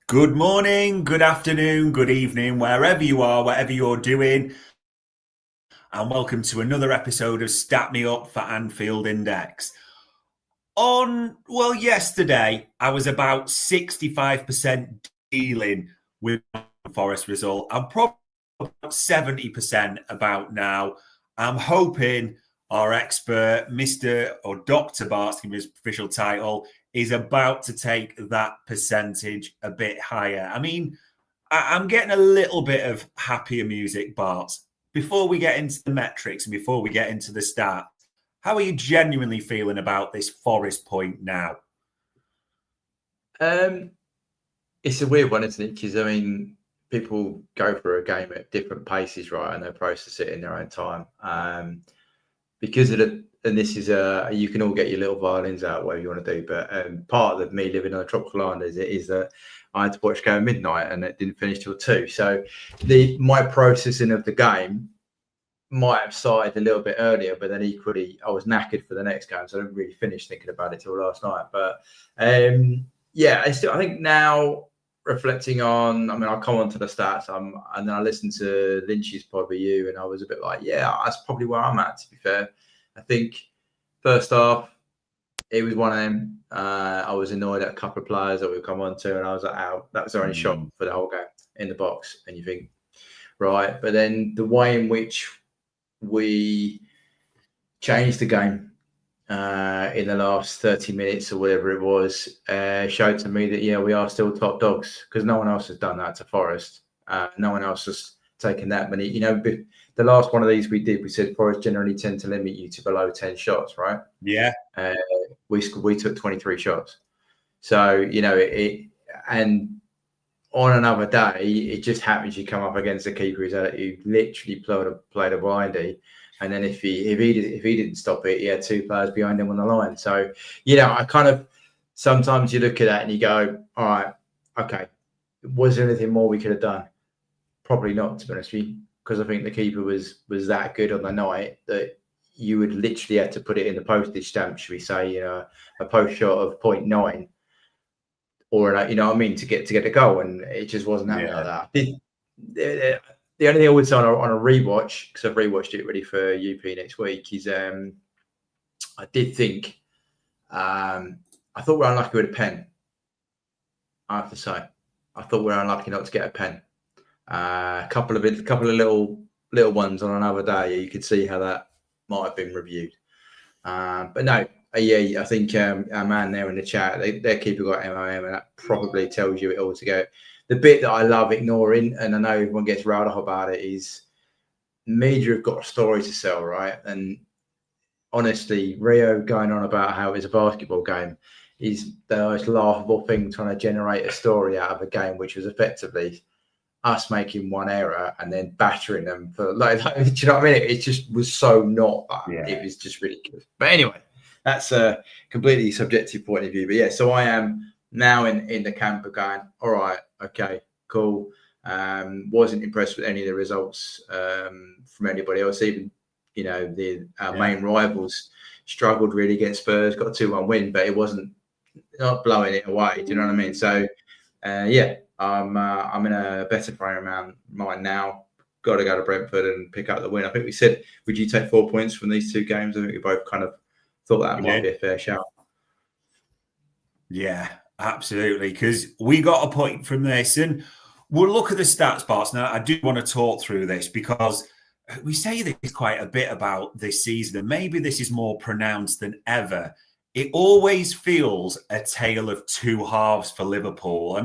Good morning, good afternoon, good evening, wherever you are, whatever you're doing, and welcome to another episode of Stat Me Up for Anfield Index. Yesterday, I was about 65% dealing with the Forest result. I'm probably about 70% about now. I'm hoping our expert, Mr. or Dr. Bart's his official title, is about to take that percentage a bit higher. I'm getting a little bit of happier music, Bart. Before we get into the metrics and before we get into the stats, how are you genuinely feeling about this Forest point now? Um, it's a weird one, isn't it? Because people go through a game at different paces, right, and they process it in their own time. Because of and this is you can all get your little violins out, whatever you want to do. But part of me living on a tropical island is that I had to watch go at midnight, and it didn't finish till 2. So my processing of the game might have started a little bit earlier, but then equally I was knackered for the next game, so I didn't really finish thinking about it till last night. But I think now reflecting on, I'll come on to the stats. And then I listened to Lynch's pod with you, and I was a bit like, yeah, that's probably where I'm at, to be fair. I think first half, it was one of them. I was annoyed at a couple of players that we've come on to, and I was like, "Ow, that was our only shot for the whole game in the box." And you think, right, but then the way in which we changed the game in the last 30 minutes or whatever it was, showed to me that, yeah, we are still top dogs, because no one else has done that to Forest. No one else has taken that many. The last one of these we said Forest generally tend to limit you to below 10 shots, right? Yeah. We took 23 shots. So, and on another day, it just happens you come up against a keeper who literally played a blindy. And then if he didn't stop it, he had 2 players behind him on the line. So, I kind of, sometimes you look at that and you go, all right, okay, was there anything more we could have done? Probably not, to be honest with you, because I think the keeper was that good on the night that you would literally have to put it in the postage stamp, should we say, a post shot of 0.9 or, to get the goal, and it just wasn't happening like that. The only thing I would say on a rewatch, because I've rewatched it ready for UP next week, is I did think I thought we were unlucky with a pen. I have to say, I thought we were unlucky not to get a pen. A couple of little ones on another day, you could see how that might have been reviewed. But no, I think our man there in the chat, their keeper got MOM, and that probably tells you it all to go. The bit that I love ignoring, and I know everyone gets riled up about it, is media have got a story to sell, right? And honestly, Rio going on about how it's a basketball game is the most laughable thing, trying to generate a story out of a game which was effectively us making one error and then battering them for like do you know what I mean? It just was so not that. Yeah. It was just really good. But anyway, that's a completely subjective point of view. But yeah, so I am now in the camp of going, all right, okay, cool. Wasn't impressed with any of the results from anybody else. Even our main rivals struggled really against Spurs, got a 2-1 win, but it wasn't not blowing it away. Do you know what I mean? So I'm in a better frame of mind now. Got to go to Brentford and pick up the win. I think we said, would you take 4 points from these 2 games? I think we both kind of thought that might be a fair shout. Yeah, absolutely. Because we got a point from this, and we'll look at the stats, Bart. Now, I do want to talk through this because we say this quite a bit about this season, and maybe this is more pronounced than ever. It always feels a tale of 2 halves for Liverpool.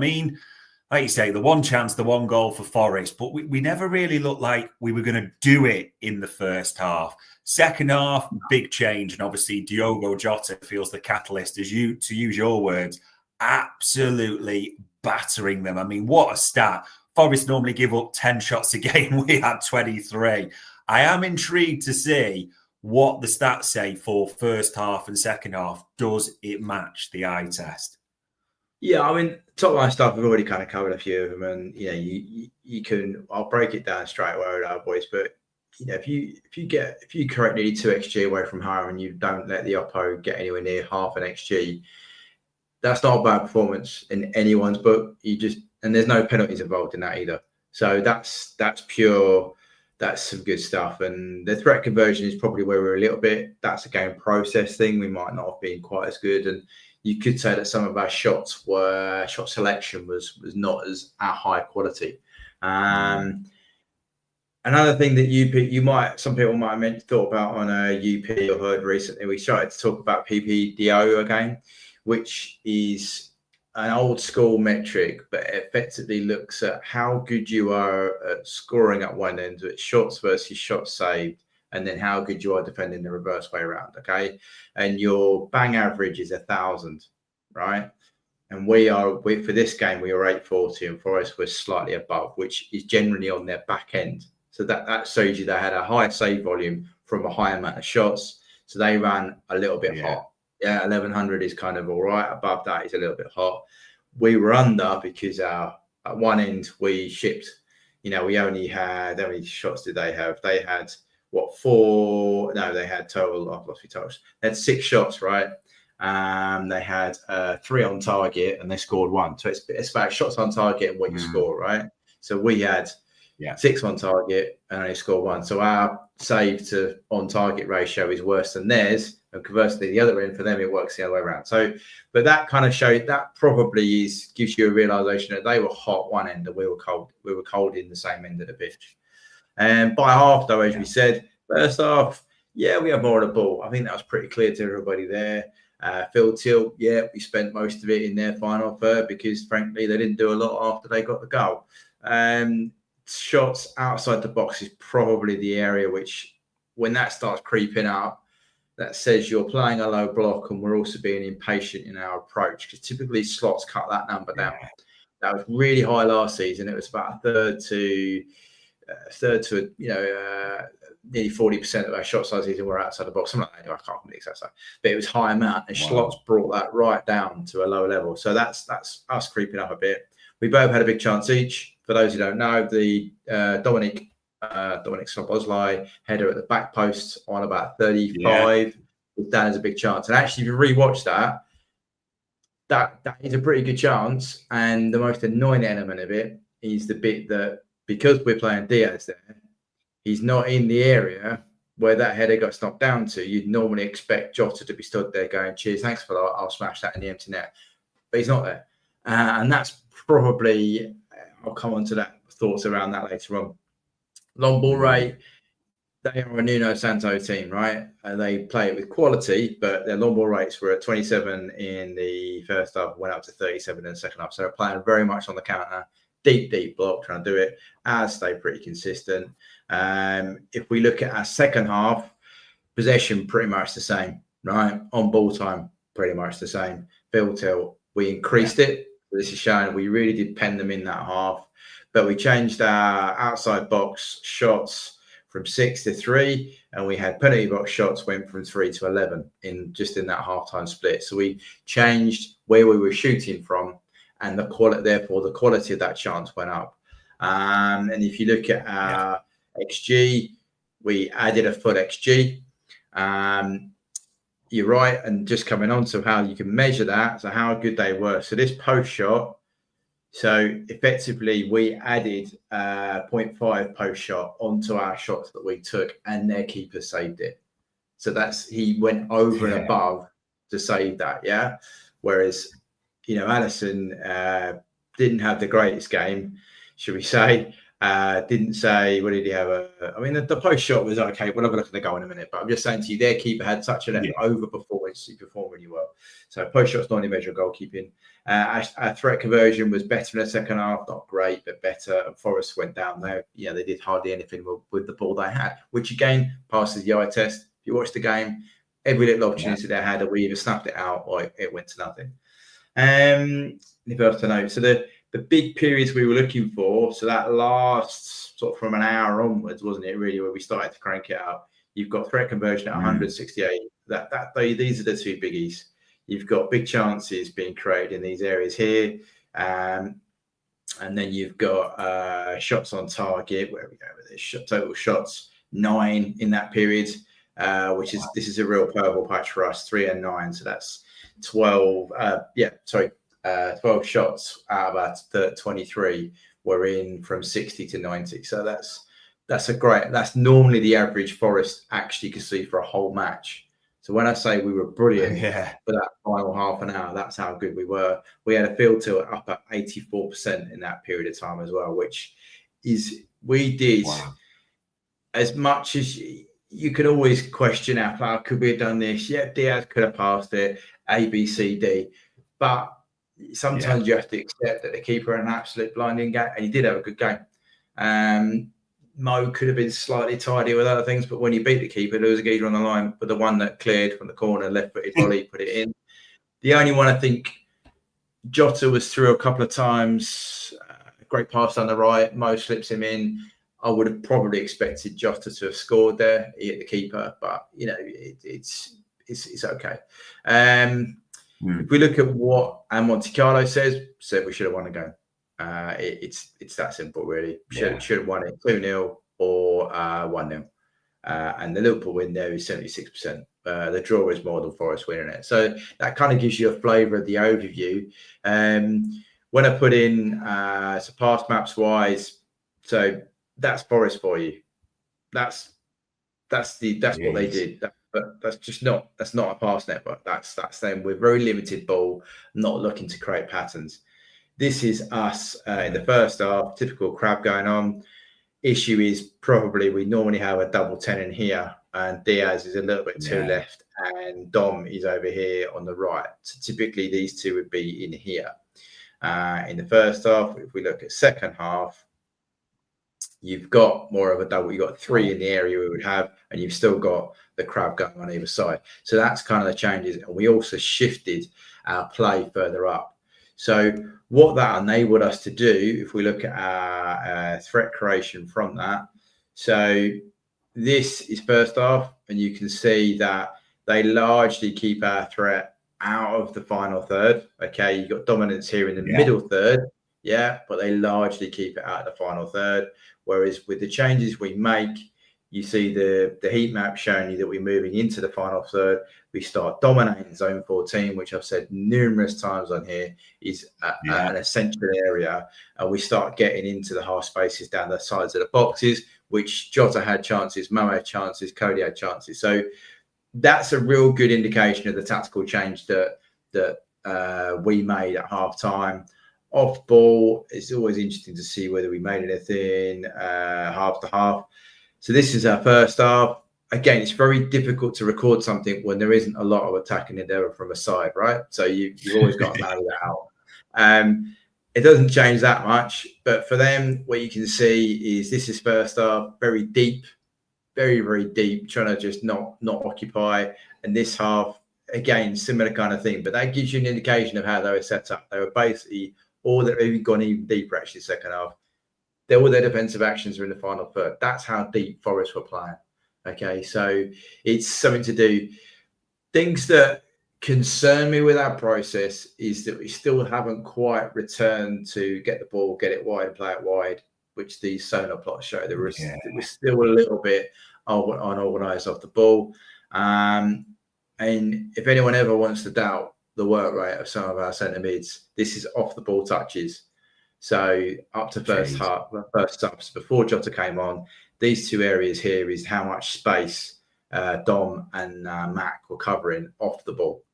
Like you say, the one chance, the one goal for Forest, but we never really looked like we were going to do it in the first half. Second half, big change. And obviously, Diogo Jota feels the catalyst, to use your words, absolutely battering them. What a stat. Forest normally give up 10 shots a game. We had 23. I am intrigued to see what the stats say for first half and second half. Does it match the eye test? Yeah, top line stuff, we've already kind of covered a few of them, and you can. I'll break it down straight away with our boys. But if you correct nearly 2 XG away from home and you don't let the oppo get anywhere near half an XG, that's not a bad performance in anyone's book. You just and there's no penalties involved in that either. So that's pure. That's some good stuff. And the threat conversion is probably where we're a little bit. That's a game process thing. We might not have been quite as good. And you could say that some of our shot selection was not as high quality. Another thing that some people might have thought about on a UP or heard recently, we started to talk about PPDO again, which is an old school metric, but it effectively looks at how good you are at scoring at one end, with shots versus shots saved, and then how good you are defending the reverse way around. Okay, and your bang average is 1,000, right? And for this game we were 840, and Forest was slightly above, which is generally on their back end. So that shows you they had a high save volume from a high amount of shots. So they ran a little bit hot. Yeah, 1,100 is kind of all right. Above that is a little bit hot. We were under because at one end we shipped. We only had, how many shots did they have? They had four? No, they had total. I've lost my totals. They had 6 shots, right? They had 3 on target and they scored 1. So it's about shots on target and what you score, right? So we had 6 on target and only scored 1. So our save to on target ratio is worse than theirs. And conversely, the other end for them, it works the other way around. So, but that kind of showed, that probably gives you a realization that they were hot one end and we were cold. We were cold in the same end of the pitch. And by half, though, as we said, first half, we had more of the ball. I think that was pretty clear to everybody there. Field tilt, we spent most of it in their final third because, frankly, they didn't do a lot after they got the goal. Shots outside the box is probably the area which, when that starts creeping up, that says you're playing a low block and we're also being impatient in our approach, because typically slots cut that number down. That was really high last season. It was about a third to nearly 40% of our shots last season were outside the box. Something like that. I can't remember the exact size, but it was high amount, and slots brought that right down to a low level. So that's us creeping up a bit. We both had a big chance each. For those who don't know, the Dominic Szoboszlai header at the back post on about 35 with Dan as a big chance. And actually, if you rewatch that is a pretty good chance. And the most annoying element of it is the bit that, because we're playing Diaz there, he's not in the area where that header got knocked down to. You'd normally expect Jota to be stood there going, cheers, thanks for that, I'll smash that in the empty net. But he's not there. And that's probably, I'll come on to that, thoughts around that later on. Long ball rate, they are a Nuno Santo team, right? They play it with quality, but their long ball rates were at 27 in the first half, went up to 37 in the second half. So they're playing very much on the counter, deep block, trying to do it. Ours stay pretty consistent. If we look at our second half, possession pretty much the same, right? On ball time, pretty much the same. Field tilt, we increased it. This is showing we really did pen them in that half. But we changed our outside box shots from 6 to 3, and we had penalty box shots went from 3 to 11 in that halftime split. So we changed where we were shooting from, and the quality of that chance went up. And if you look at our XG, we added a full XG. You're right, and just coming on to how you can measure that, so how good they were. So this post shot. So effectively, we added 0.5 post shot onto our shots that we took, and their keeper saved it. So he went over and above to save that, Whereas, Alisson didn't have the greatest game, should we say? Didn't say, what did he have? The post shot was okay. We'll have a look at the goal in a minute, but I'm just saying to you, their keeper had such an over performance. He performed really well. So post shot's not only measure of goalkeeping. Our threat conversion was better in the second half, not great, but better. And Forest went down there. They did hardly anything with the ball they had, which again passes the eye test. If you watch the game, every little opportunity they had, we either snuffed it out or it went to nothing. If else to know, so the big periods we were looking for, so that last sort of from an hour onwards, wasn't it really, where we started to crank it up? You've got threat conversion at 168. These are the two biggies. You've got big chances being created in these areas here. And then you've got shots on target. Where we go with this? Total shots, 9 in that period, this is a real purple patch for us, 3 and 9. So that's 12. 12 shots out of our 23 were in from 60 to 90. So that's normally the average Forest actually can see for a whole match. So when I say we were brilliant for that final half an hour, that's how good we were. We had a field tilt up at 84% in that period of time as well, which is, we did as much as you could always question how could we have done this? Yeah, Diaz could have passed it, A, B, C, D. But sometimes you have to accept that the keeper had an absolute blinding game, and he did have a good game. Mo could have been slightly tidy with other things, but when you beat the keeper, there was a geezer on the line, but the one that cleared from the corner, left-footed volley, put it in. The only one, I think, Jota was through a couple of times, great pass on the right, Mo slips him in. I would have probably expected Jota to have scored there. He hit the keeper, but it's okay. If we look at what Monte Carlo said we should have won the game. It's that simple, really. Should have won it 2-0 or 1-0. And the Liverpool win there is 76%. The draw is more than Forest winning it. So that kind of gives you a flavour of the overview. When I put in so past maps wise, so that's Forest for you. That's what they did. But that's not a pass network. That's them. We're very limited ball, not looking to create patterns. This is us in the first half, typical crab going on. Issue is probably we normally have a double 10 in here, and Diaz is a little bit too left, and Dom is over here on the right. So typically these two would be in here. In the first half, if we look at second half, you've got more of a double. You've got 3 in the area we would have, and you've still got the crab going on either side. So that's kind of the changes. And we also shifted our play further up. So what that enabled us to do, if we look at our threat creation from that, so this is first half, and you can see that they largely keep our threat out of the final third. Okay, you've got dominance here in the middle third, but they largely keep it out of the final third. Whereas with the changes we make, you see the heat map showing you that we're moving into the final third. We start dominating zone 14, which I've said numerous times on here is an essential area. And we start getting into the half spaces down the sides of the boxes, which Jota had chances, Mo had chances, Cody had chances. So that's a real good indication of the tactical change that we made at half time. Off ball, it's always interesting to see whether we made anything half to half. So this is our first half. Again, it's very difficult to record something when there isn't a lot of attacking endeavour from a side, right? So you've always got to marry that out. It doesn't change that much, but for them, what you can see is this is first half, very deep, very, very deep, trying to just not occupy. And this half, again, similar kind of thing, but that gives you an indication of how they were set up. They were basically all that have gone even deeper actually second half. All their defensive actions are in the final third. That's how deep Forest were playing. Okay, so it's something to do. Things that concern me with our process is that we still haven't quite returned to get the ball, get it wide, play it wide, which these sonar plots show. We're still a little bit unorganised off the ball. And if anyone ever wants to doubt the work rate of some of our centre mids, this is off the ball touches. So up to first stops before Jota came on, these two areas here is how much space Dom and Mac were covering off the ball.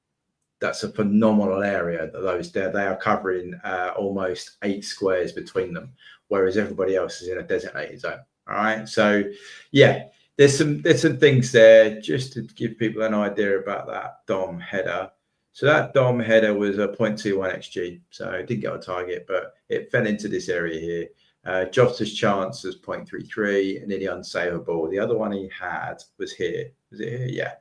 That's a phenomenal area that those there. They are covering almost 8 squares between them, whereas everybody else is in a designated zone. All right. So there's some things there just to give people an idea about that Dom header. So that Dom header was a 0.21 XG. So it didn't get on target, but it fell into this area here. Jota's chance was 0.33 and then the unsavable. The other one he had was here. Was it here? Yeah.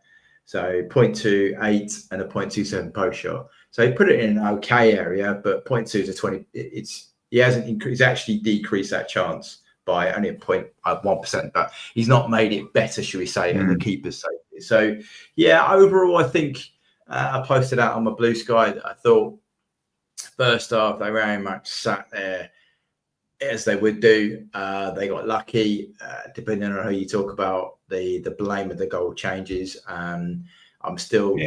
So 0.28 and a 0.27 post shot. So he put it in an okay area, but 0.2 to 20. He's actually decreased that chance by only a 0.1%, but he's not made it better, should we say, and the keeper's safety. So overall, I think I posted out on my Blue Sky that I thought first half they very much sat there as they would do. They got lucky, depending on how you talk about the blame of the goal changes. I'm still,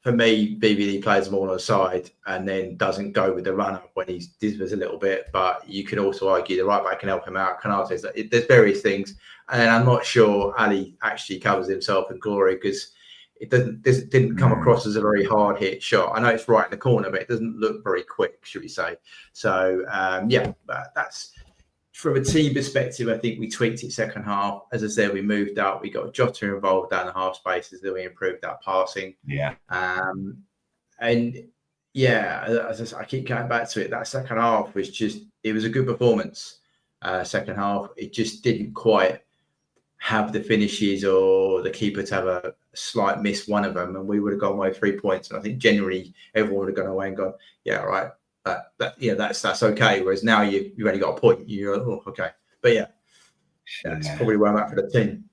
for me, BBD plays them all on the side and then doesn't go with the run-up when he's dithers a little bit. But you could also argue the right back can help him out. Konate's there's various things. And I'm not sure Ali actually covers himself in glory because it didn't come across as a very hard hit shot. I know it's right in the corner, but it doesn't look very quick, should we say. So, but that's... From a team perspective, I think we tweaked it second half. As I said, we moved out. We got Jota involved down the half spaces. Then we improved that passing. Yeah. And yeah, I keep going back to it. That second half was it was a good performance. Second half, it just didn't quite have the finishes or the keeper to have a slight miss one of them. And we would have gone away 3 points. And I think generally everyone would have gone away and gone, yeah, right. That's okay. Whereas now you've only got a point. You're okay. But that's probably where I'm at for the team.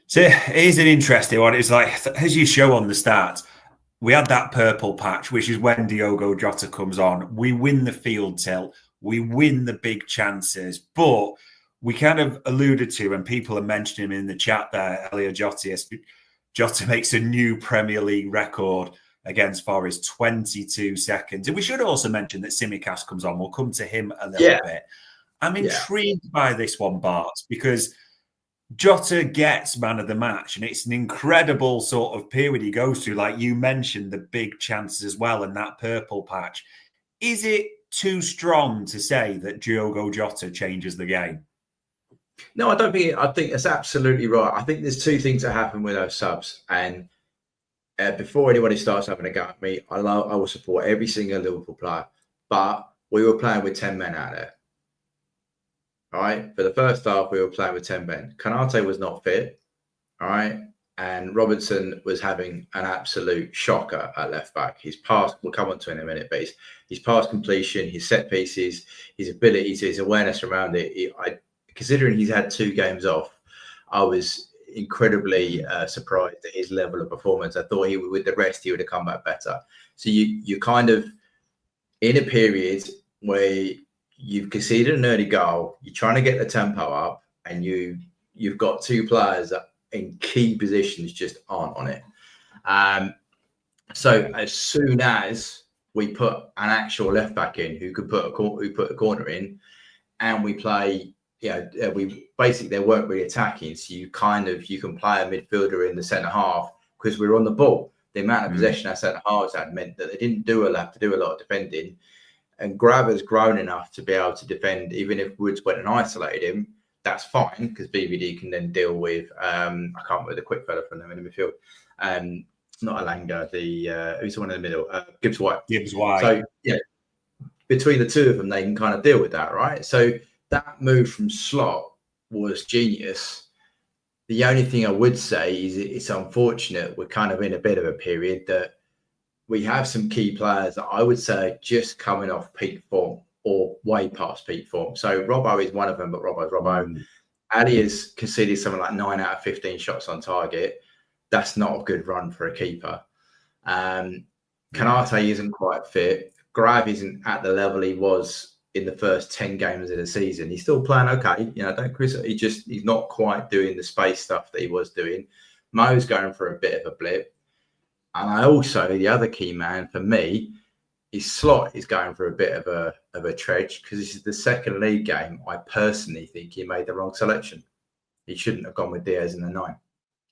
So here's an interesting one. It's like, as you show on the stats, we had that purple patch, which is when Diogo Jota comes on. We win the field tilt. We win the big chances. But we kind of alluded to, and people are mentioning him in the chat there, Elio Jota. Jota makes a new Premier League record against Forest, 22 seconds. And we should also mention that Tsimikas comes on. We'll come to him a little bit. I'm intrigued by this one, Bart, because Jota gets man of the match, and it's an incredible sort of period he goes through. Like you mentioned, the big chances as well, and that purple patch. Is it too strong to say that Diogo Jota changes the game? No, I don't think. I think that's absolutely right. I think there's two things that happen with those subs, and before anybody starts having a go at me, I will support every single Liverpool player. But we were playing with 10 men out there. All right. For the first half, we were playing with 10 men. Konate was not fit. All right. And Robertson was having an absolute shocker at left back. His pass, we'll come on to in a minute, but his pass completion, his set pieces, his abilities, his awareness around it. Considering he's had 2 games off, I was incredibly surprised at his level of performance. I thought with the rest, he would have come back better. So you're kind of in a period where you've conceded an early goal, you're trying to get the tempo up, and you've got 2 players that in key positions just aren't on it. So as soon as we put an actual left back in who put a corner in, and we play, we basically, they weren't really attacking. So you can play a midfielder in the centre half because we were on the ball. The amount of possession our centre halves had meant that they didn't have to do a lot of defending. And Graver's grown enough to be able to defend, even if Woods went and isolated him. That's fine because BVD can then deal with. I can't remember the quick fella from them in the midfield. Not Alanga. Who's the one in the middle? Gibbs White. So between the two of them, they can kind of deal with that, right? So that move from slot was genius. The only thing I would say is it's unfortunate we're kind of in a bit of a period that we have some key players that I would say are just coming off peak form or way past peak form. So Robbo is one of them, but Robbo's Robbo. Ali has conceded something like 9 out of 15 shots on target. That's not a good run for a keeper. Konate isn't quite fit. Grav isn't at the level he was in the first 10 games of the season. He's still playing okay. Don't Chris. He's not quite doing the space stuff that he was doing. Mo's going for a bit of a blip. And the other key man for me, his slot is going for a bit of a trudge because this is the second league game. I personally think he made the wrong selection. He shouldn't have gone with Diaz in the 9.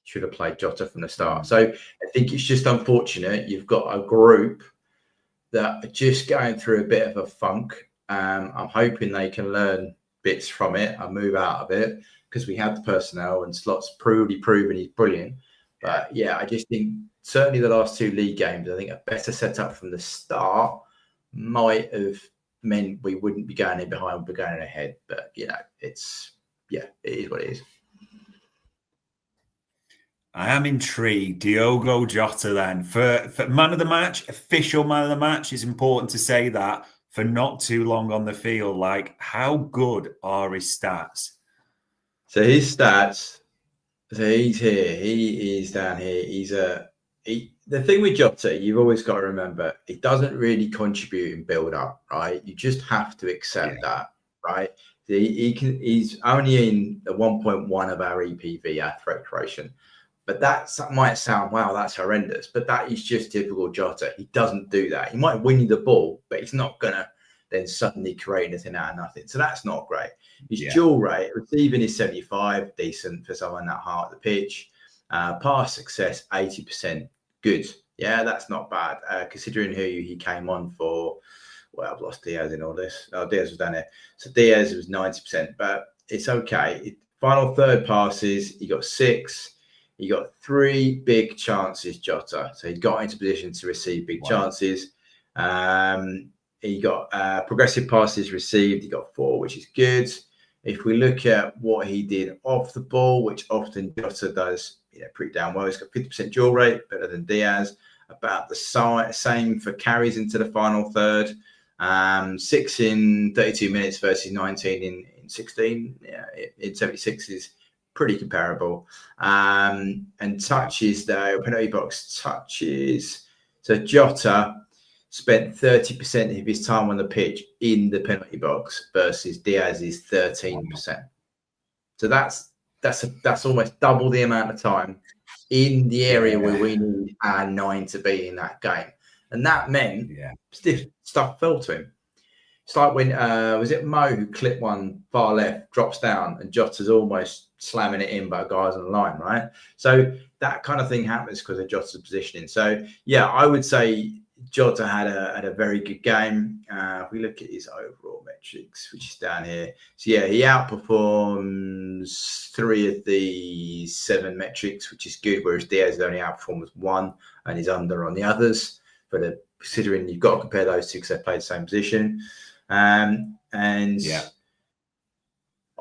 Should have played Jota from the start. So I think it's just unfortunate. You've got a group that are just going through a bit of a funk. I'm hoping they can learn bits from it and move out of it because we have the personnel and Slot's proven he's brilliant. But I just think certainly the last 2 league games, I think a better setup from the start might have meant we wouldn't be going in behind, we're going in ahead. But it is what it is. I am intrigued. Diogo Jota then. For man of the match, official man of the match, it's important to say that for not too long on the field. Like, how good are his stats? So his stats, he's here. He is down here. The thing with Jota, you've always got to remember, he doesn't really contribute in build-up, right? You just have to accept that, right? He's only in the 1.1 of our EPV, our threat creation. But that might sound, wow, that's horrendous. But that is just typical Jota. He doesn't do that. He might win you the ball, but he's not going to then suddenly create anything out of nothing. So that's not great. His dual rate, receiving is 75, decent for someone that hard at the pitch. Pass success, 80%, good. Yeah, that's not bad, considering who he came on for. Well, I've lost Diaz in all this. Oh, Diaz was down there. So Diaz was 90%, but it's okay. Final third passes, he got 6. He got 3 big chances, Jota. So he got into position to receive big chances. He got progressive passes received. He got 4, which is good. If we look at what he did off the ball, which often Jota does, pretty damn well. He's got 50% dual rate, better than Diaz. About the same for carries into the final third. 6 in 32 minutes versus 19 in 16. Yeah, in 76 is pretty comparable. And touches, though, penalty box touches. So Jota spent 30% of his time on the pitch in the penalty box versus Diaz's 13%. So that's almost double the amount of time in the area where we need our 9 to be in that game. And that meant stiff stuff fell to him. It's like when, was it Mo who clipped one far left, drops down, and Jota's almost slamming it in, but a guy's on the line, right? So that kind of thing happens because of Jota's positioning. So, yeah, I would say Jota had a very good game. If we look at his overall metrics, which is down here. So, yeah, he outperforms 3 of the 7 metrics, which is good, whereas Diaz only outperforms 1 and he's under on the others. But considering you've got to compare those two because they played the same position.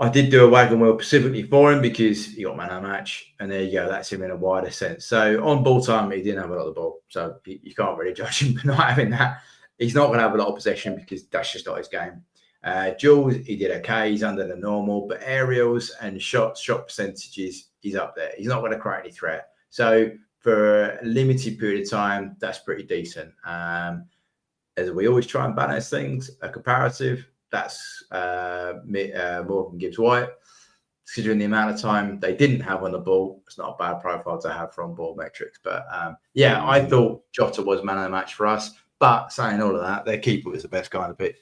I did do a wagon wheel specifically for him because he got man of the match, and there you go. That's him in a wider sense. So on ball time, he didn't have a lot of the ball, so you can't really judge him for not having that. He's not going to have a lot of possession because that's just not his game. Duels, he did okay. He's under the normal, but aerials and shot percentages, he's up there. He's not going to create any threat. So for a limited period of time, that's pretty decent. As we always try and balance things, a comparative, that's Morgan Gibbs-White. Considering the amount of time they didn't have on the ball, it's not a bad profile to have from ball metrics. But I thought Jota was man of the match for us. But saying all of that, their keeper was the best guy on the pitch.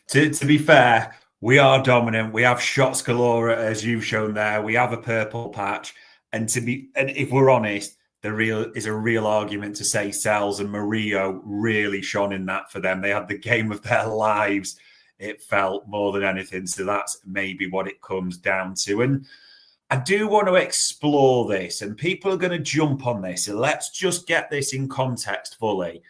To be fair, we are dominant. We have shots galore, as you've shown there. We have a purple patch. And if we're honest, there is a real argument to say Sells and Murillo really shone in that for them. They had the game of their lives, it felt, more than anything. So that's maybe what it comes down to. And I do want to explore this, and people are going to jump on this. So let's just get this in context fully.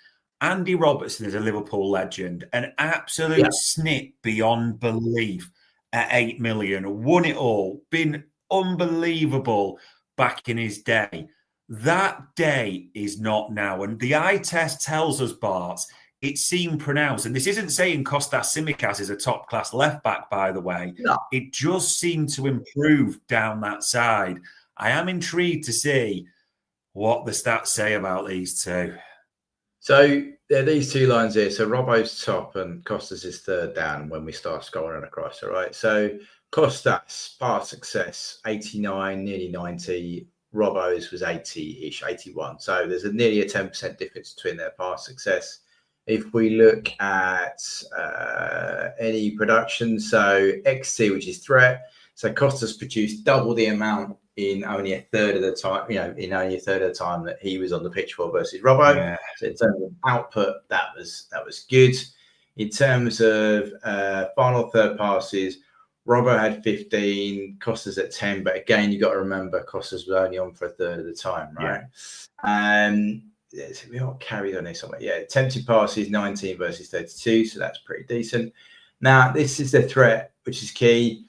Andy Robertson is a Liverpool legend, an absolute snip beyond belief at 8 million, won it all, been unbelievable back in his day. That day is not now. And the eye test tells us, Bart, it seemed pronounced. And this isn't saying Kostas Tsimikas is a top-class left-back, by the way. No. It just seemed to improve down that side. I am intrigued to see what the stats say about these two. So there are these 2 lines here. So Robbo's top and Kostas is third down when we start scrolling across, all right? So Kostas, pass success, 89, nearly 90. Robbo's was 80-ish, 81. So there's nearly a 10% difference between their pass success. If we look at any production, so XT, which is threat, so Costas produced double the amount in only a third of the time, that he was on the pitch for versus Robbo. Yeah. So in terms of output, that was good. In terms of final third passes, Robbo had 15, Costas at 10, but again, you got to remember Costas was only on for a third of the time, right? We got carried on here somewhere. Yeah, attempted passes 19 versus 32, so that's pretty decent. Now, this is the threat, which is key.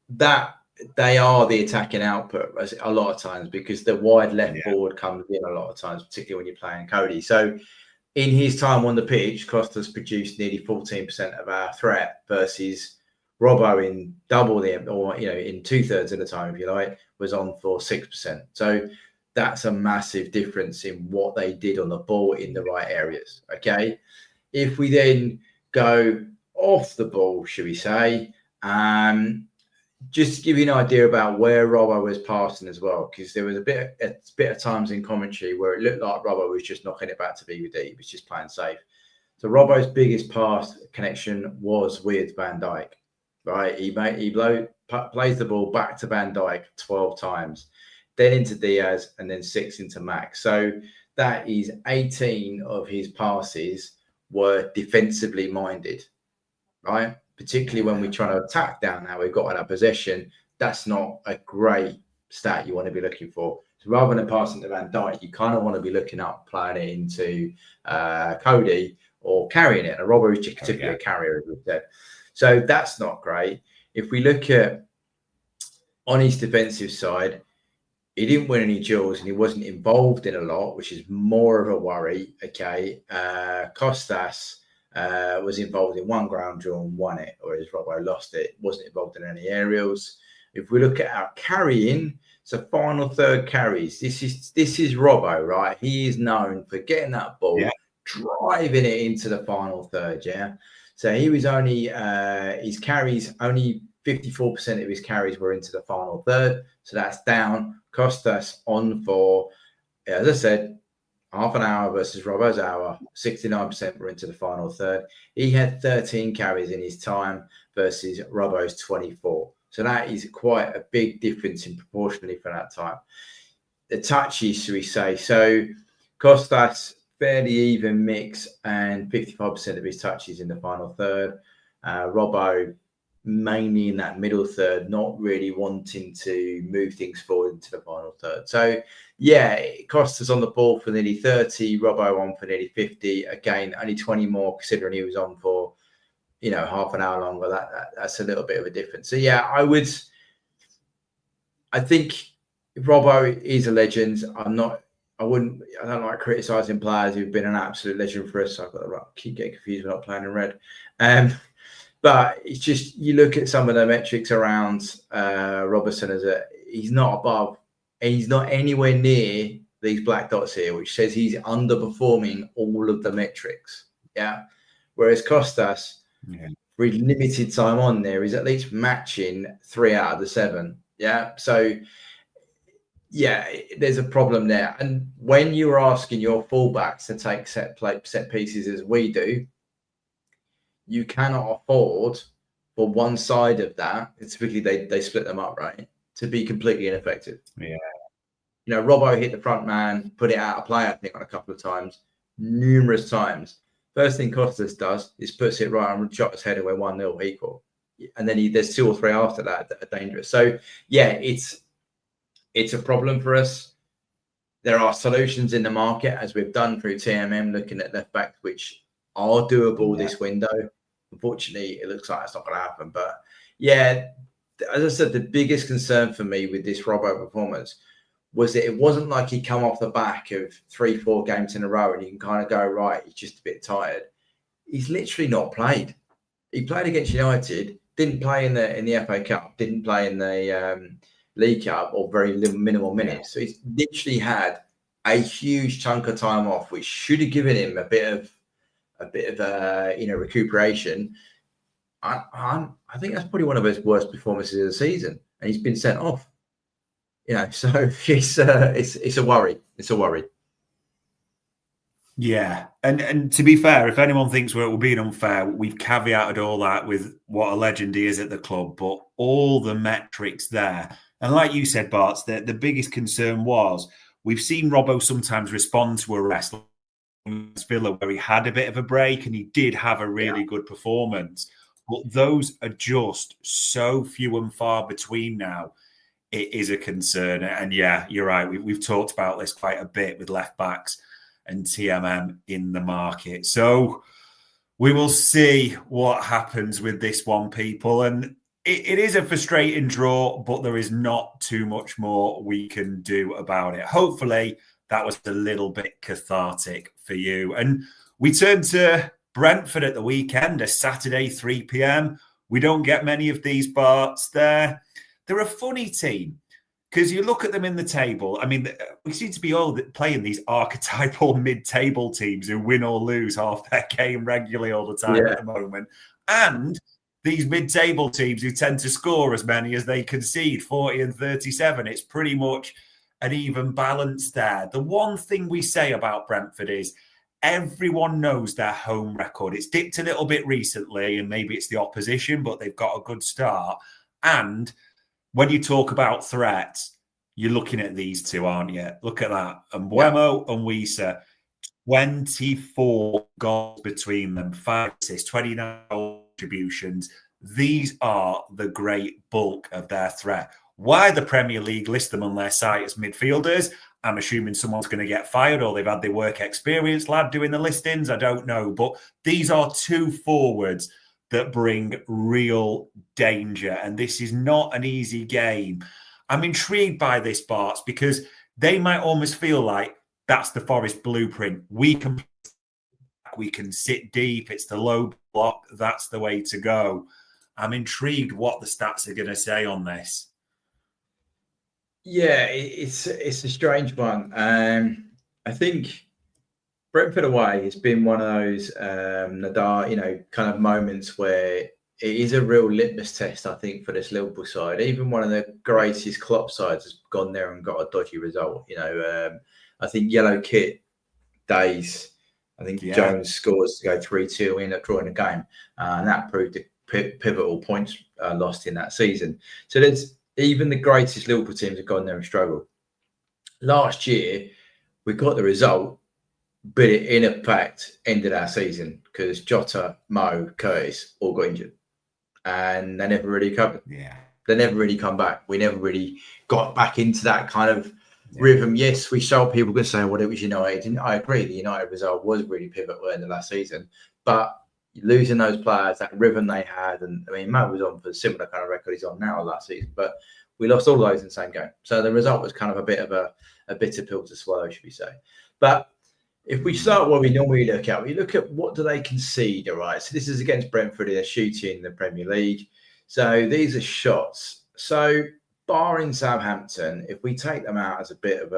That they are the attacking output a lot of times because the wide left forward comes in a lot of times, particularly when you're playing Cody. So in his time on the pitch, Costas produced nearly 14% of our threat versus Robbo in double the, or in 2/3 of the time, if you like, was on for 6%. So that's a massive difference in what they did on the ball in the right areas. Okay, if we then go off the ball, should we say, just to give you an idea about where Robbo was passing as well, because there was a bit of times in commentary where it looked like Robbo was just knocking it back to BVD. He was just playing safe. So Robbo's biggest pass connection was with Van Dijk, right? He plays the ball back to Van Dijk 12 times, then into Diaz, and then 6 into Max. So that is 18 of his passes were defensively minded, right? Particularly when we're trying to attack down now, we've got our possession. That's not a great stat you want to be looking for. So rather than passing to Van Dijk, you kind of want to be looking up, playing it into Cody or carrying it. And Robbo is just typically a carrier, as we said. So that's not great. If we look at on his defensive side, he didn't win any duels and he wasn't involved in a lot, which is more of a worry. Okay. Costas was involved in one ground duel and won it, whereas Robbo lost it. Wasn't involved in any aerials. If we look at our carrying, so final third carries, this is Robbo, right? He is known for getting that ball, driving it into the final third. Yeah. So he was only his carries, only 54% of his carries were into the final third. So that's down. Costas on for, as I said, half an hour versus Robbo's hour. 69% were into the final third. He had 13 carries in his time versus Robbo's 24. So that is quite a big difference in proportionally for that time. The touches, should we say? So Costas, fairly even mix, and 55% of his touches in the final third. Robbo, mainly in that middle third, not really wanting to move things forward into the final third. So, yeah, Costas on the ball for nearly 30, Robbo on for nearly 50. Again, only 20 more considering he was on for, half an hour longer. That's a little bit of a difference. So, yeah, I think Robbo is a legend. I don't like criticising players who've been an absolute legend for us. I keep getting confused when I'm playing in red. But it's just, you look at some of the metrics around Robertson he's not above, and he's not anywhere near these black dots here, which says he's underperforming all of the metrics. Yeah. Whereas Costas, with limited time on there, is at least matching 3 out of the 7. Yeah. So, yeah, there's a problem there. And when you're asking your fullbacks to take set pieces as we do, you cannot afford for one side of that. Typically, they split them up, right? To be completely ineffective. Yeah. Robbo hit the front man, put it out of play, I think, on a couple of times, numerous times. First thing Costas does is puts it right on Jota's head and we're 1-0 equal. And then there's 2 or 3 after that are dangerous. So, yeah, it's a problem for us. There are solutions in the market, as we've done through TMM, looking at left backs, which are doable this window. Unfortunately, it looks like it's not going to happen. But yeah, as I said, the biggest concern for me with this Robbo performance was that it wasn't like he come off the back of 3-4 games in a row and you can kind of go, right, he's just a bit tired. He's literally not played. He played against United, didn't play in the FA Cup, didn't play in the League Cup, or very minimal minutes. So he's literally had a huge chunk of time off, which should have given him a bit of recuperation. I think that's probably one of his worst performances of the season, and he's been sent off. So it's a worry. It's a worry. Yeah, and to be fair, if anyone thinks we're being unfair, we've caveated all that with what a legend he is at the club, but all the metrics there. And like you said, Bart, the biggest concern was we've seen Robbo sometimes respond to a rest, Villa, where he had a bit of a break and he did have a really good performance. But those are just so few and far between now. It is a concern. And yeah, you're right. We've talked about this quite a bit with left backs and TMM in the market. So we will see what happens with this one, people. And it is a frustrating draw, but there is not too much more we can do about it. Hopefully, that was a little bit cathartic for you. And we turn to Brentford at the weekend, a Saturday, 3 p.m. We don't get many of these, Barts. They're a funny team because you look at them in the table. I mean, we seem to be all playing these archetypal mid-table teams who win or lose half their game regularly all the time at the moment. And these mid-table teams who tend to score as many as they concede, 40 and 37. It's pretty much an even balance there. The one thing we say about Brentford is everyone knows their home record. It's dipped a little bit recently, and maybe it's the opposition, but they've got a good start. And when you talk about threats, you're looking at these two, aren't you? Look at that. And Mbeumo and Wissa, 24 goals between them, 5 assists, 29 contributions. These are the great bulk of their threat. Why the Premier League list them on their site as midfielders, I'm assuming someone's going to get fired or they've had their work experience lad doing the listings. I don't know. But these are two forwards that bring real danger. And this is not an easy game. I'm intrigued by this, Barts, because they might almost feel like that's the Forest blueprint. We can sit deep. It's the low block. That's the way to go. I'm intrigued what the stats are going to say on this. Yeah, it's a strange one. I think Brentford away has been one of those Nadar, kind of moments where it is a real litmus test, I think, for this Liverpool side. Even one of the greatest Klopp sides has gone there and got a dodgy result. I think yellow kit days. I think Jones scores to go 3-2 in at drawing a game, and that proved a pivotal points lost in that season. So even the greatest Liverpool teams have gone there and struggled. Last year, we got the result, but it in effect ended our season because Jota, Mo, Curtis all got injured, and they never really recovered. Yeah, they never really come back. We never really got back into that kind of rhythm. Yes, we saw people going to say, well, it was United. And I agree, the United result was really pivotal in the last season, but losing those players, that rhythm they had, and I mean, Matt was on for a similar kind of record he's on now last season, but we lost all those in the same game. So the result was kind of a bit of a bitter pill to swallow, should we say. But if we start where we normally look at, we look at what do they concede, all right? So this is against Brentford in a shooting in the Premier League. So these are shots. So barring Southampton, if we take them out as a bit of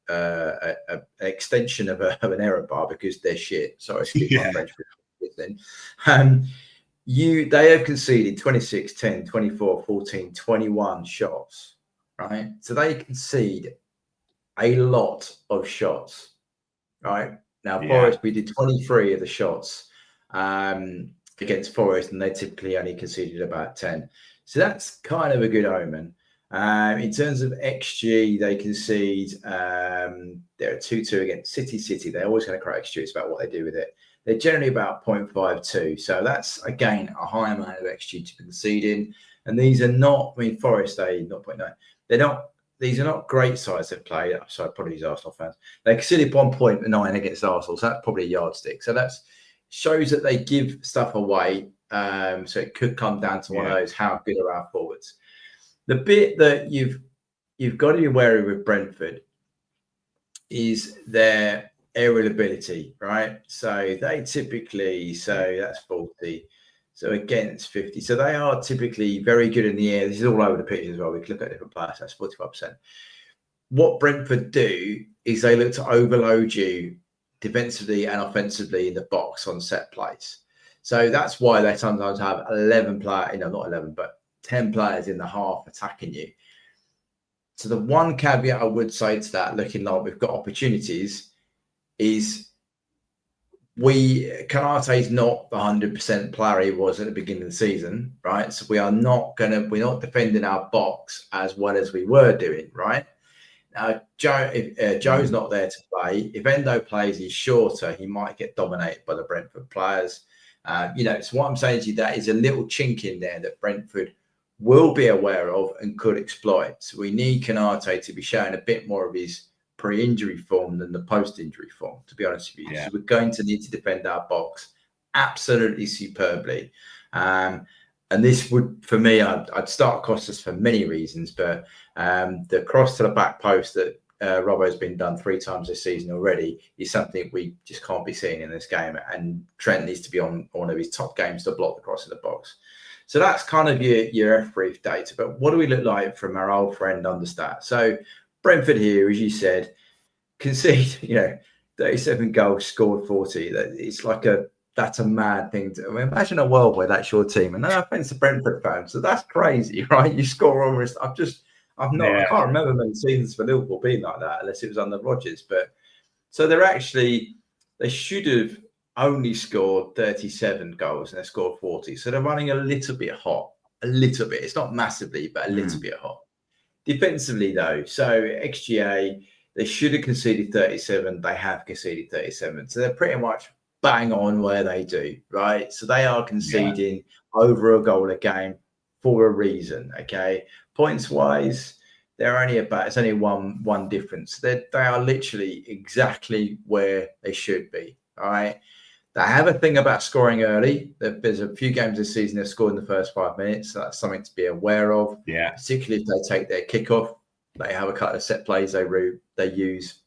an extension of an error bar because they're shit. Sorry, excuse my French. Then they have conceded 26, 10, 24, 14, 21 shots, right? So they concede a lot of shots, right? Now, Forest, we did 23 of the shots against Forest, and they typically only conceded about 10. So that's kind of a good omen. In terms of XG, they concede, they're 2-2 against City. They're always going to create XG. It's about what they do with it. They're generally about 0.52. So that's, again, a high amount of XG to be conceding. And these are not, Forest, 0.9. These are not great sides they've played. Sorry, probably these Arsenal fans. They conceded 1.9 against Arsenal. So that's probably a yardstick. So that shows that they give stuff away. So it could come down to one of those, how good are our forwards? The bit that you've got to be wary with Brentford is their aerial ability, right? So they typically, that's 40. So against 50. So they are typically very good in the air. This is all over the pitch as well. We can look at different players. That's 45%. What Brentford do is they look to overload you defensively and offensively in the box on set plays. So that's why they sometimes have 11 players, not 11, but 10 players in the half attacking you. So the one caveat I would say to that, looking like we've got opportunities, is Kanate is not the 100% player he was at the beginning of the season, right? So we're not defending our box as well as we were doing, right? Now, if Joe's not there to play, if Endo plays, he's shorter, he might get dominated by the Brentford players. So what I'm saying to you, that is a little chink in there that Brentford will be aware of and could exploit. So we need Kanate to be showing a bit more of his pre-injury form than the post-injury form, to be honest with you. So we're going to need to defend our box absolutely superbly. And this would, for me, I'd start Costas for many reasons, but the cross to the back post that Robbo's been done 3 times this season already is something we just can't be seeing in this game. And Trent needs to be on one of his top games to block the cross in the box. So that's kind of your F-brief data. But what do we look like from our old friend Understat? So Brentford here, as you said, concede, 37 goals, scored 40. It's like a that's a mad thing. Imagine a world where that's your team. And no offense to Brentford fans, so that's crazy, right? You score almost. I can't remember many seasons for Liverpool being like that, unless it was under Rodgers. But so they should have only scored 37 goals and they scored 40. So they're running a little bit hot, a little bit. It's not massively, but a little bit hot. Defensively, though, so XGA, they should have conceded 37. They have conceded 37. So they're pretty much bang on where they do, right? So they are conceding over a goal a game for a reason, okay? Points-wise, it's only one difference. They are literally exactly where they should be, all right? They have a thing about scoring early. There's a few games this season they've scored in the first 5 minutes. So that's something to be aware of. Yeah. Particularly if they take their kickoff. They have a couple of set plays they use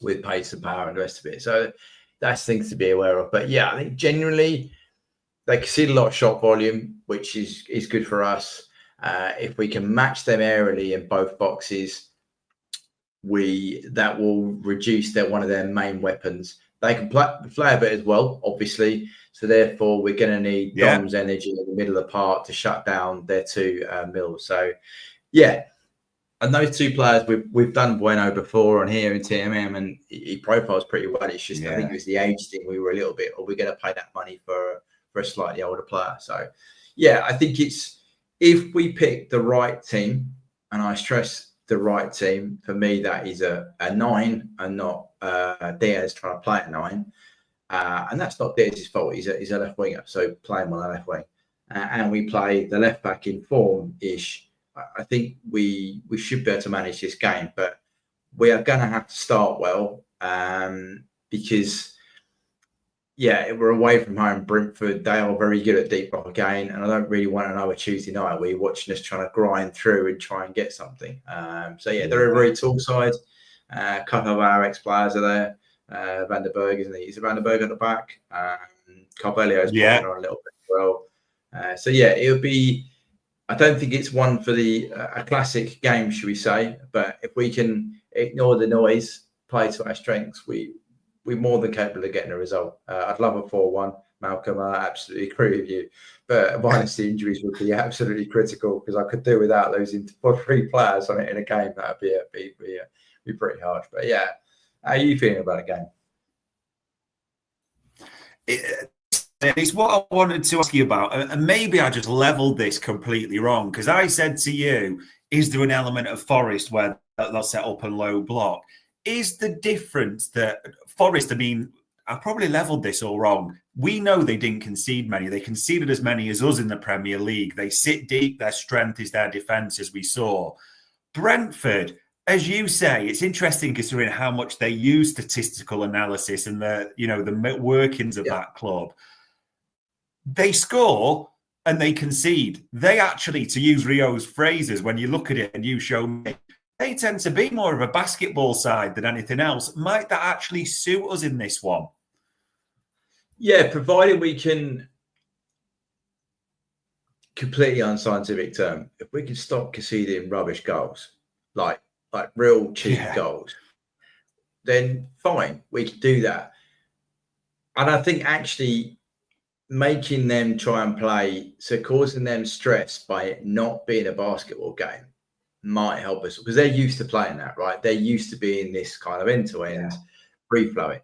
with pace and power and the rest of it. So that's things to be aware of. But yeah, I think generally they concede a lot of shot volume, which is good for us. If we can match them aerially in both boxes, that will reduce one of their main weapons. They can play a bit as well, obviously. So therefore, we're going to need Dom's energy in the middle of the park to shut down their two mills. So, yeah. And those two players, we've done Bueno before on here in TMM, and he profiles pretty well. It's just, I think it was the age thing. We were a little bit, are we going to pay that money for a slightly older player? So, yeah, I think if we pick the right team, and I stress the right team, for me, that is a 9 and not Diaz trying to play at 9. And that's not Diaz's fault. He's a left winger, so play him on the left wing. And we play the left back in form-ish. I think we should be able to manage this game, but we are going to have to start well because, we're away from home. Brentford, they are very good at deep block again, and I don't really want another Tuesday night where you're watching us trying to grind through and try and get something. They're a very tall side. A couple of our ex-players are there. Van der Berg, isn't he? Is it Van der Berg at the back? Carvalho's popping on a little bit as well. It would be. I don't think it's one for a classic game, should we say? But if we can ignore the noise, play to our strengths, we're more than capable of getting a result. I'd love a 4-1, Malcolm. I absolutely agree with you. But minus the injuries would be absolutely critical because I could do without losing 3 players on it in a game. That would be pretty harsh. But yeah, how are you feeling about the game? It's what I wanted to ask you about, and maybe I just leveled this completely wrong because I said to you, is there an element of Forest where they'll set up and low block? Is the difference that Forest, I probably leveled this all wrong. We know they didn't concede many. They conceded as many as us in the Premier League. They sit deep. Their strength is their defence, as we saw. Brentford, as you say, it's interesting considering how much they use statistical analysis and the workings of that club. They score and they concede. They actually, to use Rio's phrases, when you look at it and you show me, they tend to be more of a basketball side than anything else. Might that actually suit us in this one? Yeah, provided we can, completely unscientific term, if we can stop conceding rubbish goals, like real cheap goals, then fine, we can do that. And I think actually making them try and play, so causing them stress by it not being a basketball game might help us because they're used to playing that, right? They're used to being this kind of end-to-end free-flowing.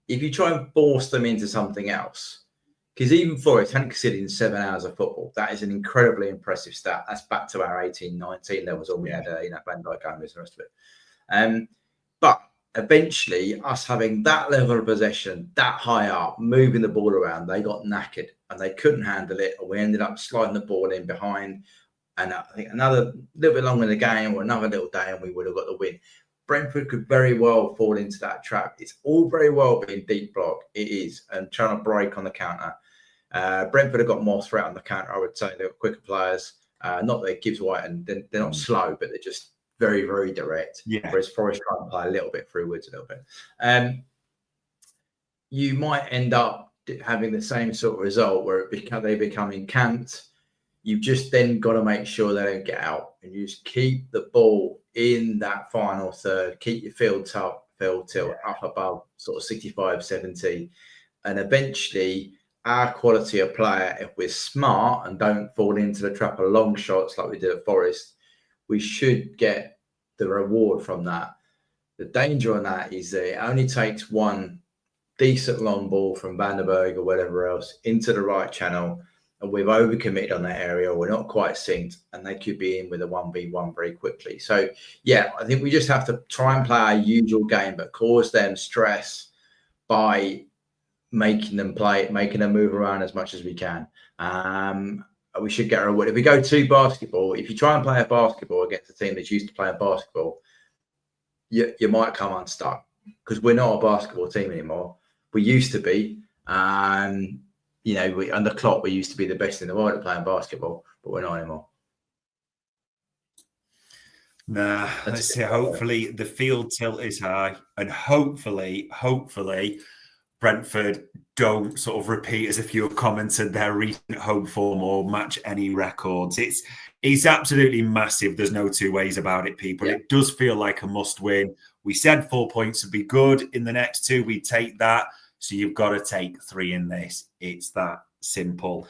If you try and force them into something else, because even Forest hadn't considered in 7 hours of football, that is an incredibly impressive stat. That's back to our 18-19 levels, all we had, Van Dijk and the rest of it. But eventually, us having that level of possession, that high up, moving the ball around, they got knackered and they couldn't handle it. And we ended up sliding the ball in behind. And I think another little bit longer in the game or another little day and we would have got the win. Brentford could very well fall into that trap. It's all very well being deep block. It is. And trying to break on the counter. Brentford have got more threat on the counter, I would say. They're quicker players. Not that Gibbs White, and they're not slow, but they're just very, very direct. Yeah. Whereas Forest try and play a little bit through Woods a little bit. You might end up having the same sort of result where they become encamped. You've just then got to make sure they don't get out and you just keep the ball in that final third, keep your field tilt up above sort of 65, 70. And eventually, our quality of player, if we're smart and don't fall into the trap of long shots like we did at Forest, we should get the reward from that. The danger on that is that it only takes one decent long ball from Vandenberg or whatever else into the right channel, and we've overcommitted on that area, we're not quite synced, and they could be in with a 1v1 very quickly. So, yeah, I think we just have to try and play our usual game, but cause them stress by making them move around as much as we can. We should get a reward. If we go to basketball, if you try and play a basketball against a team that's used to playing basketball, you might come unstuck, because we're not a basketball team anymore. We used to be. Under Klopp, we used to be the best in the world at playing basketball, but we're not anymore. Nah, let's see. Hopefully the field tilt is high, and hopefully Brentford don't sort of repeat, as a few have commented, their recent home form or match any records. It's absolutely massive. There's no two ways about it, people. Yeah. It does feel like a must win. We said 4 points would be good in the next two. We take that. So you've got to take 3 in this. It's that simple.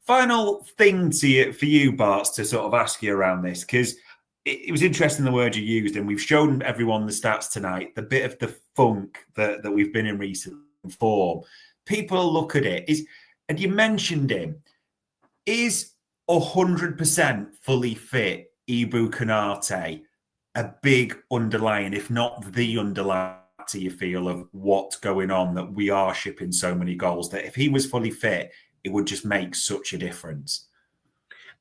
Final thing for you, Barts, to sort of ask you around this, because it was interesting the word you used, and we've shown everyone the stats tonight, the bit of the funk that we've been in recent form. People look at it. And you mentioned him. Is 100% fully fit Ibou Konate a big underlying, if not the underlying, to you feel of what's going on, that we are shipping so many goals, that if he was fully fit, it would just make such a difference?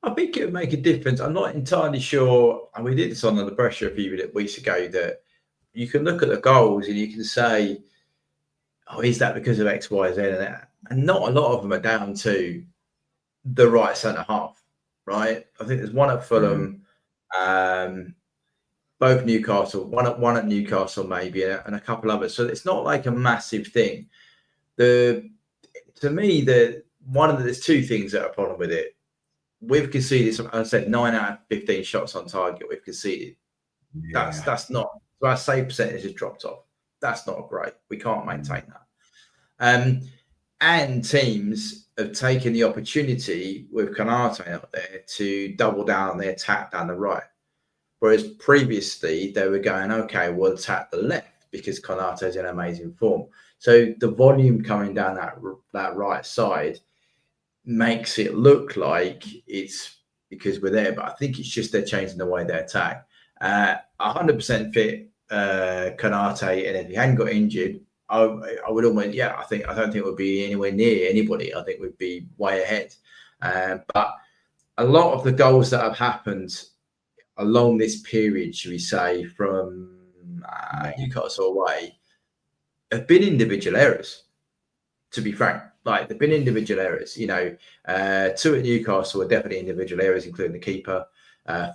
I think it would make a difference. I'm not entirely sure, and we did this on The Pressure a few weeks ago, that you can look at the goals and you can say, oh, is that because of X, Y, Z? And not a lot of them are down to the right centre half, right? I think there's one at Fulham, both Newcastle, one at Newcastle maybe, and a couple others. So it's not like a massive thing. To me, there's two things that are a problem with it. We've conceded, I said 9 out of 15 shots on target we've conceded. Yeah. That's not, so our save percentage has dropped off. That's not great. We can't maintain that. And teams have taken the opportunity with Konate out there to double down on the attack down the right. Whereas previously they were going, okay, we'll attack the left because Konate's in amazing form. So the volume coming down that right side makes it look like it's because we're there, but I think it's just they're changing the way they attack. 100% fit Konate, and if he hadn't got injured, I would almost, I don't think it would be anywhere near anybody. I think we'd be way ahead. But a lot of the goals that have happened along this period, should we say, from Newcastle away, have been individual errors, to be frank. Like, they've been individual errors. 2 at Newcastle were definitely individual errors, including the keeper.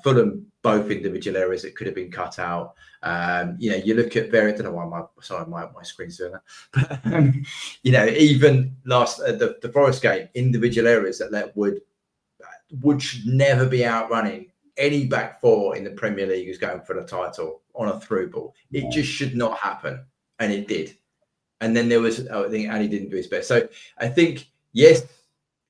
Fulham, both individual errors that could have been cut out. You look at I don't know why my screen's doing that. Even last the Forest game, individual errors that should never be outrunning any back four in the Premier League who's going for the title on a through ball. It just should not happen, and it did. And then there was, I think, and he didn't do his best. So I think, yes,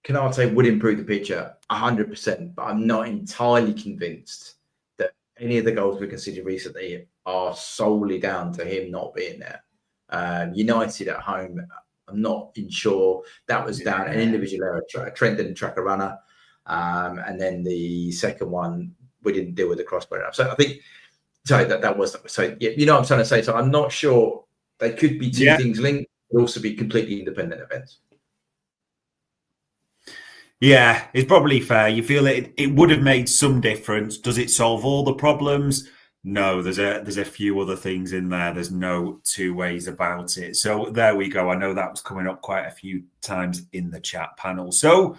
Konate would improve the picture 100%, but I'm not entirely convinced that any of the goals we conceded recently are solely down to him not being there. United at home, I'm not sure that was down an individual error. Trent didn't track a runner. And then the second one, we didn't deal with the crossbar enough. So I think, that was, so you know what I'm trying to say. So I'm not sure. They could be two things linked, but also be completely independent events. Yeah, it's probably fair. You feel it would have made some difference. Does it solve all the problems? No, there's a few other things in there. There's no two ways about it. So there we go. I know that was coming up quite a few times in the chat panel. So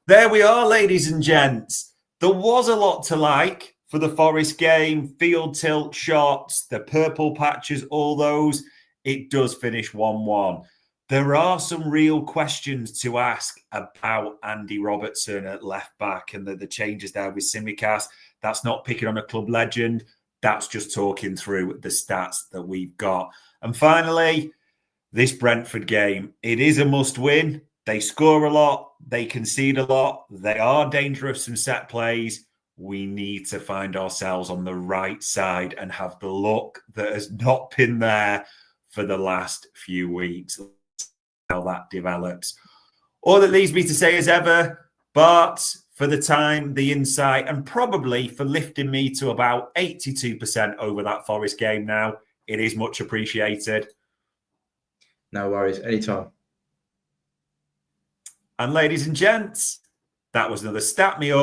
there we are, ladies and gents. There was a lot to like for the Forest game. Field tilt shots, the purple patches, all those. It does finish 1-1. There are some real questions to ask about Andy Robertson at left back and the changes there with Tsimikas. That's not picking on a club legend. That's just talking through the stats that we've got. And finally, this Brentford game, it is a must-win. They score a lot. They concede a lot. They are dangerous from set plays. We need to find ourselves on the right side and have the luck that has not been there for the last few weeks. How that develops. All that leaves me to say as ever, Bart, for the time, the insight, and probably for lifting me to about 82% over that Forest game now. It is much appreciated. No worries, anytime. And ladies and gents, that was another Stat Me Up